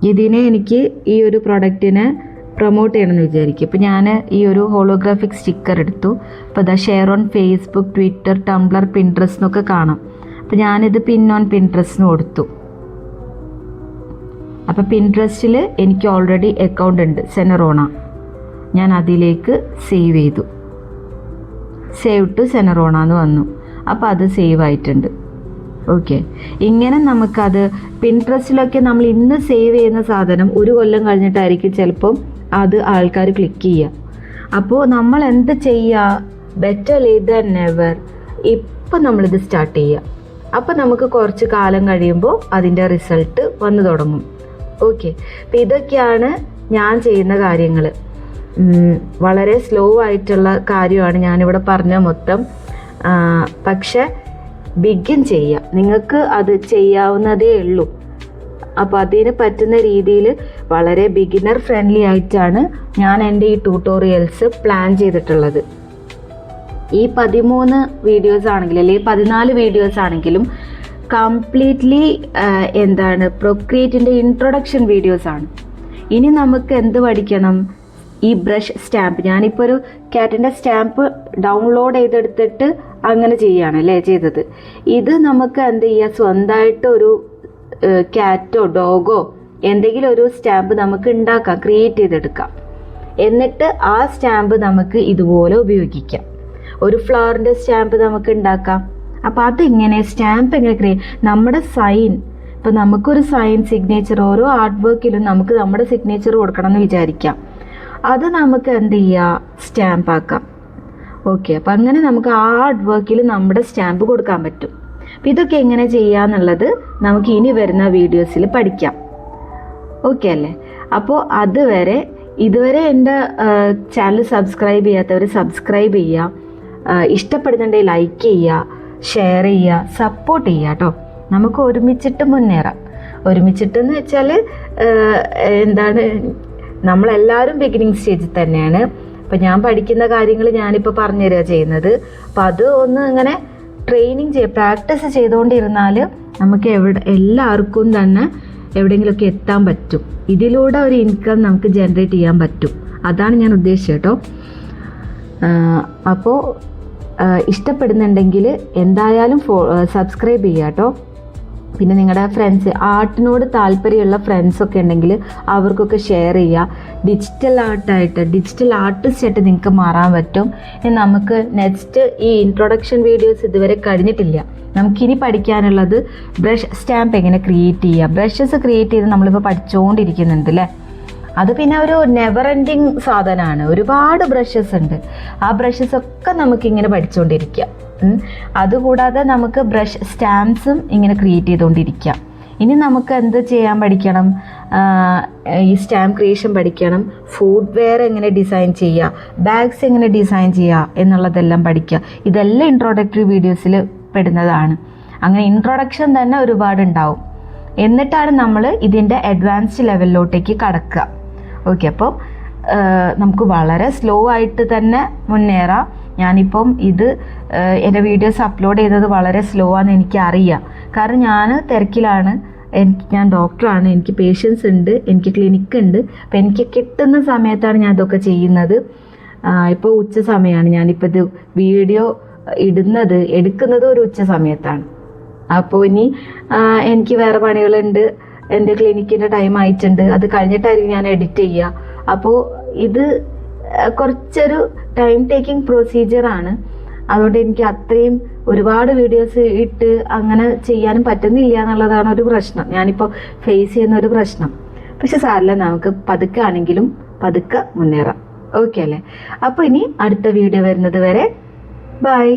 ഇതിനെ എനിക്ക് ഈ ഒരു പ്രൊഡക്റ്റിനെ പ്രൊമോട്ട് ചെയ്യണമെന്ന് വിചാരിക്കും. ഇപ്പം ഞാൻ ഈ ഒരു ഹോളോഗ്രാഫിക് സ്റ്റിക്കർ എടുത്തു. അപ്പോൾ ഇതാ share on Facebook, Twitter, Tumblr, Pinterest എന്നൊക്കെ കാണാം. അപ്പോൾ ഞാനിത് പിൻ ഓൺ പിൻട്രസ്റ്റിന് കൊടുത്തു. അപ്പോൾ പിൻട്രസ്റ്റിൽ എനിക്ക് ഓൾറെഡി അക്കൗണ്ട് ഉണ്ട്, സെനറോണ. ഞാൻ അതിലേക്ക് സേവ് ചെയ്തു. സേവ് ടു സെനറോണ എന്ന് വന്നു. അപ്പോൾ അത് സേവ് ആയിട്ടുണ്ട്. ഓക്കെ, ഇങ്ങനെ നമുക്കത് പിൻട്രസ്റ്റിലൊക്കെ നമ്മൾ ഇന്ന് സേവ് ചെയ്യുന്ന സാധനം 1 കൊല്ലം കഴിഞ്ഞിട്ടായിരിക്കും ചിലപ്പം അത് ആൾക്കാർ ക്ലിക്ക് ചെയ്യുക. അപ്പോൾ നമ്മൾ എന്ത് ചെയ്യുക? Better late than never. ഇപ്പം നമ്മളിത് സ്റ്റാർട്ട് ചെയ്യുക. അപ്പോൾ നമുക്ക് കുറച്ച് കാലം കഴിയുമ്പോൾ അതിൻ്റെ റിസൾട്ട് വന്നു തുടങ്ങും. ഓക്കെ, അപ്പോൾ ഇതൊക്കെയാണ് ഞാൻ ചെയ്യുന്ന കാര്യങ്ങൾ. വളരെ സ്ലോ ആയിട്ടുള്ള കാര്യമാണ് ഞാനിവിടെ പറഞ്ഞ മൊത്തം. പക്ഷെ ബിഗിൻ ചെയ്യുക, നിങ്ങൾക്ക് അത് ചെയ്യാവുന്നതേ ഉള്ളൂ. അപ്പോൾ അതിന് പറ്റുന്ന രീതിയിൽ വളരെ ബിഗിനർ ഫ്രണ്ട്ലി ആയിട്ടാണ് ഞാൻ എൻ്റെ ഈ ട്യൂട്ടോറിയൽസ് പ്ലാൻ ചെയ്തിട്ടുള്ളത്. ഈ 13 വീഡിയോസ് ആണെങ്കിലും അല്ലെങ്കിൽ 14 വീഡിയോസ് ആണെങ്കിലും കംപ്ലീറ്റ്ലി പ്രൊക്രിയേറ്റിൻ്റെ ഇൻട്രൊഡക്ഷൻ വീഡിയോസ് ആണ്. ഇനി നമുക്ക് എന്ത് പഠിക്കണം? ഈ ബ്രഷ് സ്റ്റാമ്പ്, ഞാനിപ്പോൾ ഒരു ക്യാറ്റിൻ്റെ സ്റ്റാമ്പ് ഡൗൺലോഡ് ചെയ്തെടുത്തിട്ട് അങ്ങനെ ചെയ്യുകയാണ് അല്ലേ ചെയ്തത്. ഇത് നമുക്ക് എന്ത് ചെയ്യുക? സ്വന്തമായിട്ട് ഒരു ക്യാറ്റോ ഡോഗോ എന്തെങ്കിലും ഒരു സ്റ്റാമ്പ് നമുക്ക് ഉണ്ടാക്കാം, ക്രിയേറ്റ് ചെയ്തെടുക്കാം. എന്നിട്ട് ആ സ്റ്റാമ്പ് നമുക്ക് ഇതുപോലെ ഉപയോഗിക്കാം. ഒരു ഫ്ലവറിൻ്റെ സ്റ്റാമ്പ് നമുക്ക് ഉണ്ടാക്കാം. അപ്പോൾ അതെങ്ങനെ സ്റ്റാമ്പ് എങ്ങനെ നമ്മുടെ സൈൻ, ഇപ്പോൾ നമുക്കൊരു സൈൻ സിഗ്നേച്ചർ, ഓരോ ആർട്ട് വർക്കിലും നമുക്ക് നമ്മുടെ സിഗ്നേച്ചർ കൊടുക്കണം എന്ന് വിചാരിക്കാം. അത് നമുക്ക് എന്ത് ചെയ്യുക? സ്റ്റാമ്പ് ആക്കാം. ഓക്കെ, അപ്പം അങ്ങനെ നമുക്ക് ആ ആർട്ട് വർക്കിൽ നമ്മുടെ സ്റ്റാമ്പ് കൊടുക്കാൻ പറ്റും. അപ്പം ഇതൊക്കെ എങ്ങനെ ചെയ്യാന്നുള്ളത് നമുക്ക് ഇനി വരുന്ന വീഡിയോസിൽ പഠിക്കാം. ഓക്കെ അല്ലേ? അപ്പോൾ ഇതുവരെ എൻ്റെ ചാനൽ സബ്സ്ക്രൈബ് ചെയ്യാത്തവർ സബ്സ്ക്രൈബ് ചെയ്യുക, ഇഷ്ടപ്പെടുന്നുണ്ടെങ്കിൽ ലൈക്ക് ചെയ്യുക, ഷെയർ ചെയ്യുക, സപ്പോർട്ട് ചെയ്യുക കേട്ടോ. നമുക്ക് ഒരുമിച്ചിട്ട് മുന്നേറാം. ഒരുമിച്ചിട്ടെന്ന് വെച്ചാൽ നമ്മളെല്ലാവരും ബിഗിനിങ് സ്റ്റേജിൽ തന്നെയാണ്. അപ്പം ഞാൻ പഠിക്കുന്ന കാര്യങ്ങൾ ഞാനിപ്പോൾ പറഞ്ഞു തരിക ചെയ്യുന്നത്. അപ്പം അത് ഒന്ന് ഇങ്ങനെ ട്രെയിനിങ് പ്രാക്ടീസ് ചെയ്തുകൊണ്ടിരുന്നാൽ നമുക്ക് എല്ലാവർക്കും തന്നെ എവിടെയെങ്കിലുമൊക്കെ എത്താൻ പറ്റും. ഇതിലൂടെ ഒരു ഇൻകം നമുക്ക് ജനറേറ്റ് ചെയ്യാൻ പറ്റും. അതാണ് ഞാൻ ഉദ്ദേശിച്ചത് കേട്ടോ. അപ്പോൾ ഇഷ്ടപ്പെടുന്നുണ്ടെങ്കിൽ എന്തായാലും സബ്സ്ക്രൈബ് ചെയ്യുക കേട്ടോ. പിന്നെ നിങ്ങളുടെ ഫ്രണ്ട്സ്, ആർട്ടിനോട് താല്പര്യമുള്ള ഫ്രണ്ട്സൊക്കെ ഉണ്ടെങ്കിൽ അവർക്കൊക്കെ ഷെയർ ചെയ്യുക. ഡിജിറ്റൽ ആർട്ടിസ്റ്റായിട്ട് നിങ്ങൾക്ക് മാറാൻ പറ്റും. നമുക്ക് നെക്സ്റ്റ് ഈ ഇൻട്രൊഡക്ഷൻ വീഡിയോസ് ഇതുവരെ കഴിഞ്ഞിട്ടില്ല. നമുക്കിനി പഠിക്കാനുള്ളത് ബ്രഷ് സ്റ്റാമ്പ് എങ്ങനെ ക്രിയേറ്റ് ചെയ്യുക. ബ്രഷസ് ക്രിയേറ്റ് ചെയ്ത് നമ്മളിപ്പോൾ പഠിച്ചുകൊണ്ടിരിക്കുന്നുണ്ട് അല്ലേ. അത് പിന്നെ ഒരു നെവർ എൻഡിങ് സാധനമാണ്. ഒരുപാട് ബ്രഷസ് ഉണ്ട്. ആ ബ്രഷസ് ഒക്കെ നമുക്കിങ്ങനെ പഠിച്ചുകൊണ്ടിരിക്കുക. അതുകൂടാതെ നമുക്ക് ബ്രഷ് സ്റ്റാമ്പ്സും ഇങ്ങനെ ക്രിയേറ്റ് ചെയ്തുകൊണ്ടിരിക്കാം. ഇനി നമുക്ക് എന്ത് ചെയ്യാൻ പഠിക്കണം? ഈ സ്റ്റാമ്പ് ക്രിയേഷൻ പഠിക്കണം. ഫുഡ് വെയർ എങ്ങനെ ഡിസൈൻ ചെയ്യുക, ബാഗ്സ് എങ്ങനെ ഡിസൈൻ ചെയ്യുക എന്നുള്ളതെല്ലാം പഠിക്കുക. ഇതെല്ലാം ഇൻട്രോഡക്ടറി വീഡിയോസിൽ പെടുന്നതാണ്. അങ്ങനെ ഇൻട്രൊഡക്ഷൻ തന്നെ ഒരുപാടുണ്ടാവും. എന്നിട്ടാണ് നമ്മൾ ഇതിൻ്റെ അഡ്വാൻസ്ഡ് ലെവലിലോട്ടേക്ക് കടക്കുക. ഓക്കെ, അപ്പോൾ നമുക്ക് വളരെ സ്ലോ ആയിട്ട് തന്നെ മുന്നേറാം. ഞാനിപ്പം എൻ്റെ വീഡിയോസ് അപ്ലോഡ് ചെയ്യുന്നത് വളരെ സ്ലോ ആണെന്ന് എനിക്കറിയാം. കാരണം ഞാൻ തിരക്കിലാണ്. ഞാൻ ഡോക്ടറാണ്, എനിക്ക് പേഷ്യൻസ് ഉണ്ട്, എനിക്ക് ക്ലിനിക്ക് ഉണ്ട്. അപ്പോൾ എനിക്ക് കിട്ടുന്ന സമയത്താണ് ഞാൻ ഇതൊക്കെ ചെയ്യുന്നത്. ഇപ്പോൾ ഉച്ച സമയമാണ്. ഞാനിപ്പോൾ ഇത് വീഡിയോ എടുക്കുന്നത് ഒരു ഉച്ച സമയത്താണ്. അപ്പോൾ ഇനി എനിക്ക് വേറെ പണികളുണ്ട്. എൻ്റെ ക്ലിനിക്കിൻ്റെ ടൈം ആയിട്ടുണ്ട്. അത് കഴിഞ്ഞിട്ടായിരിക്കും ഞാൻ എഡിറ്റ് ചെയ്യുക. അപ്പോൾ ഇത് കുറച്ചൊരു ടൈം ടേക്കിംഗ് പ്രൊസീജിയറാണ്. അതുകൊണ്ട് എനിക്ക് അത്രയും ഒരുപാട് വീഡിയോസ് ഇട്ട് അങ്ങനെ ചെയ്യാനും പറ്റുന്നില്ല എന്നുള്ളതാണ് ഒരു പ്രശ്നം. ഞാനിപ്പോൾ ഫേസ് ചെയ്യുന്ന ഒരു പ്രശ്നം. പക്ഷെ സാരമില്ല, നമുക്ക് പതുക്കെ ആണെങ്കിലും പതുക്കെ മുന്നേറാം. ഓക്കെ അല്ലേ? അപ്പോൾ ഇനി അടുത്ത വീഡിയോ വരുന്നത് വരെ ബൈ.